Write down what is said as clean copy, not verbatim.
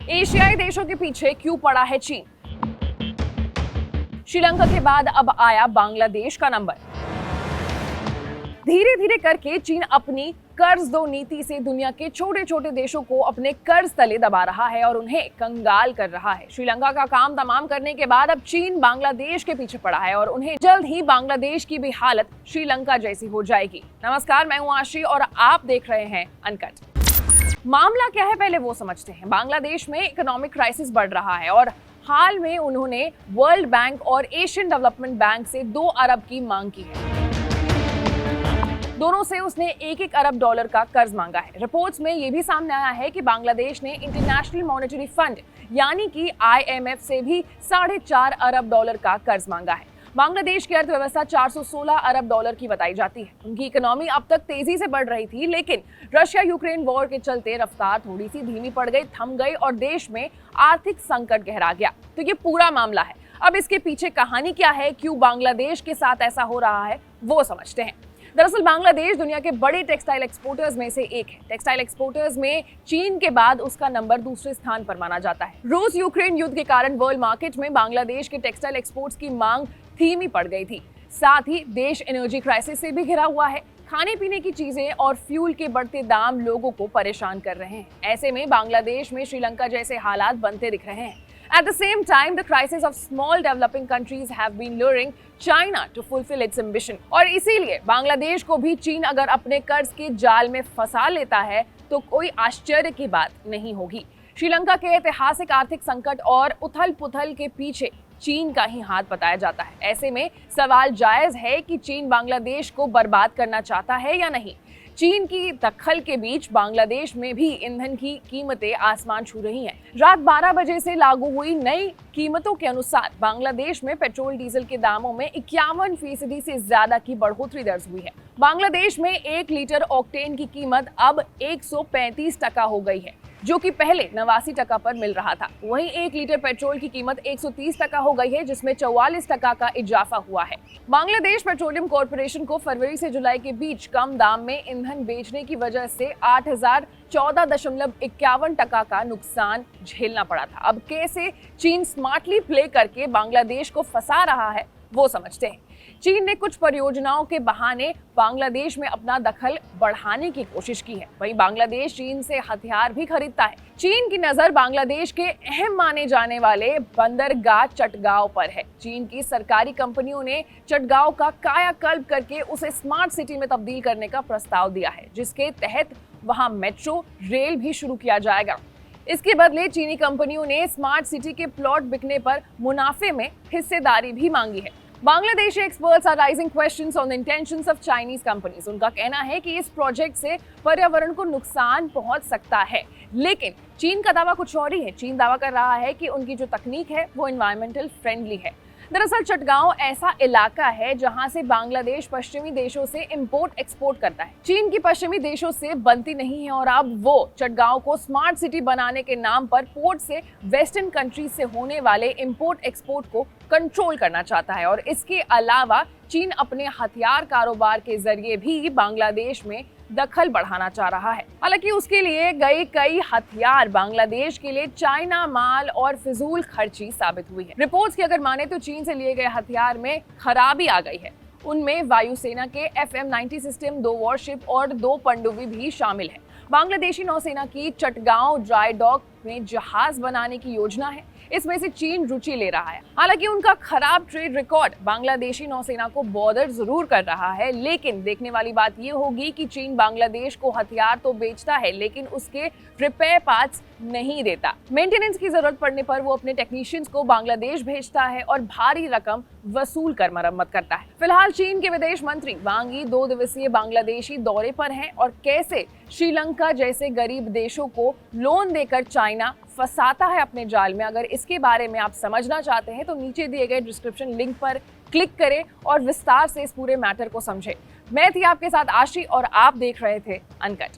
एशियाई देशों के पीछे क्यों पड़ा है चीन? श्रीलंका के बाद अब आया बांग्लादेश का नंबर। धीरे धीरे करके चीन अपनी कर्ज दो नीति से दुनिया के छोटे छोटे देशों को अपने कर्ज तले दबा रहा है और उन्हें कंगाल कर रहा है। श्रीलंका का काम तमाम करने के बाद अब चीन बांग्लादेश के पीछे पड़ा है और उन्हें जल्द ही बांग्लादेश की भी हालत श्रीलंका जैसी हो जाएगी। नमस्कार, मैं हूं आशी और आप देख रहे हैं अनकट। मामला क्या है पहले वो समझते हैं। बांग्लादेश में इकोनॉमिक क्राइसिस बढ़ रहा है और हाल में उन्होंने वर्ल्ड बैंक और एशियन डेवलपमेंट बैंक से 2 अरब की मांग की है। दोनों से उसने $1 अरब का कर्ज मांगा है। रिपोर्ट्स में यह भी सामने आया है कि बांग्लादेश ने इंटरनेशनल मॉनेटरी फंड यानी कि IMF से भी $4.5 अरब का कर्ज मांगा है। बांग्लादेश की अर्थव्यवस्था $416 अरब की बताई जाती है। उनकी इकोनॉमी अब तक तेजी से बढ़ रही थी, लेकिन रशिया यूक्रेन वॉर के चलते रफ्तार थोड़ी सी धीमी पड़ गई, थम गई और देश में आर्थिक संकट गहरा गया। तो ये पूरा मामला है। अब इसके पीछे कहानी क्या है, क्यों बांग्लादेश के साथ ऐसा हो रहा है, वो समझते हैं। दरअसल बांग्लादेश दुनिया के बड़े टेक्सटाइल एक्सपोर्टर्स में से एक है। टेक्सटाइल एक्सपोर्टर्स में चीन के बाद उसका नंबर दूसरे स्थान पर माना जाता है। रूस यूक्रेन युद्ध के कारण वर्ल्ड मार्केट में बांग्लादेश के टेक्सटाइल एक्सपोर्ट्स की मांग धीमी पड़ गई थी। साथ ही देश एनर्जी क्राइसिस से भी घिरा हुआ है। खाने पीने की चीजें और फ्यूल के बढ़ते दाम लोगों को परेशान कर रहे हैं। ऐसे में बांग्लादेश में श्रीलंका जैसे हालात बनते दिख रहे हैं। At the same time, the crisis of small developing countries have been luring China to fulfill its ambition. और इसीलिए बांग्लादेश को भी चीन अगर अपने कर्ज के जाल में फंसा लेता है तो कोई आश्चर्य की बात नहीं होगी। श्रीलंका के ऐतिहासिक आर्थिक संकट और उथल-पुथल के पीछे चीन का ही हाथ बताया जाता है। ऐसे में सवाल जायज है कि चीन बांग्लादेश को बर्बाद करना चाहता है या नहीं। चीन की दखल के बीच बांग्लादेश में भी ईंधन की कीमतें आसमान छू रही हैं। रात 12 बजे से लागू हुई नई कीमतों के अनुसार बांग्लादेश में पेट्रोल डीजल के दामों में 51% से ज्यादा की बढ़ोतरी दर्ज हुई है। बांग्लादेश में 1 लीटर ऑक्टेन की कीमत अब 135 टका हो गई है, जो कि पहले 89 टका पर मिल रहा था। वहीं 1 लीटर पेट्रोल की कीमत 130 टका हो गई है, जिसमें 44 टका का इजाफा हुआ है। बांग्लादेश पेट्रोलियम कॉर्पोरेशन को फरवरी से जुलाई के बीच कम दाम में ईंधन बेचने की वजह से 8014.51 टका का नुकसान झेलना पड़ा था। अब कैसे चीन स्मार्टली प्ले करके बांग्लादेश को फंसा रहा है वो समझते हैं। चीन ने कुछ परियोजनाओं के बहाने बांग्लादेश में अपना दखल बढ़ाने की कोशिश की है। वहीं बांग्लादेश चीन से हथियार भी खरीदता है। चीन की नजर बांग्लादेश के अहम माने जाने वाले बंदरगाह चटगांव पर है। चीन की सरकारी कंपनियों ने चटगांव का कायाकल्प करके उसे स्मार्ट सिटी में तब्दील करने का प्रस्ताव दिया है, जिसके तहत वहां मेट्रो रेल भी शुरू किया जाएगा। इसके बदले चीनी कंपनियों ने स्मार्ट सिटी के प्लॉट बिकने पर मुनाफे में हिस्सेदारी भी मांगी है। Bangladeshi experts are rising questions on the intentions of Chinese companies. उनका कहना है कि इस प्रोजेक्ट से पर्यावरण को नुकसान पहुंच सकता है, लेकिन चीन का दावा कुछ और ही है। चीन दावा कर रहा है कि उनकी जो तकनीक है वो एनवायरमेंटल फ्रेंडली है। दरअसल चटगांव ऐसा इलाका है जहां से बांग्लादेश पश्चिमी देशों से इंपोर्ट एक्सपोर्ट करता है। चीन की पश्चिमी देशों से बनती नहीं है और अब वो चटगांव को स्मार्ट सिटी बनाने के नाम पर पोर्ट से वेस्टर्न कंट्रीज से होने वाले इंपोर्ट एक्सपोर्ट को कंट्रोल करना चाहता है। और इसके अलावा चीन अपने हथियार कारोबार के जरिए भी बांग्लादेश में दखल बढ़ाना चाह रहा है। हालांकि उसके लिए गए कई हथियार बांग्लादेश के लिए चाइना माल और फिजूल खर्ची साबित हुई है। रिपोर्ट्स की अगर माने तो चीन से लिए गए हथियार में खराबी आ गई है। उनमें वायुसेना के FM-90 सिस्टम, 2 वॉरशिप और 2 पनडुब्बी भी शामिल है। बांग्लादेशी नौसेना की चटगांव ड्राई डॉक में जहाज बनाने की योजना है। इसमें से चीन रुचि ले रहा है। हालांकि उनका खराब ट्रेड रिकॉर्ड बांग्लादेशी नौसेना को बॉदर जरूर कर रहा है, लेकिन देखने वाली बात यह होगी कि चीन बांग्लादेश को हथियार तो बेचता है, लेकिन उसके रिपेयर पार्ट्स नहीं देता। मेंटेनेंस की जरूरत पड़ने पर वो अपने टेक्नीशियंस को बांग्लादेश भेजता है और भारी रकम वसूल कर मरम्मत करता है। फिलहाल चीन के विदेश मंत्री वांग यी 2 दिवसीय बांग्लादेशी दौरे पर हैं और कैसे श्रीलंका जैसे गरीब देशों को लोन देकर चाइना फंसाता है अपने जाल में। अगर इसके बारे में आप समझना चाहते हैं तो नीचे दिए गए डिस्क्रिप्शन लिंक पर क्लिक करें और विस्तार से इस पूरे मैटर को समझें। मैं थी आपके साथ आशी और आप देख रहे थे अनकट।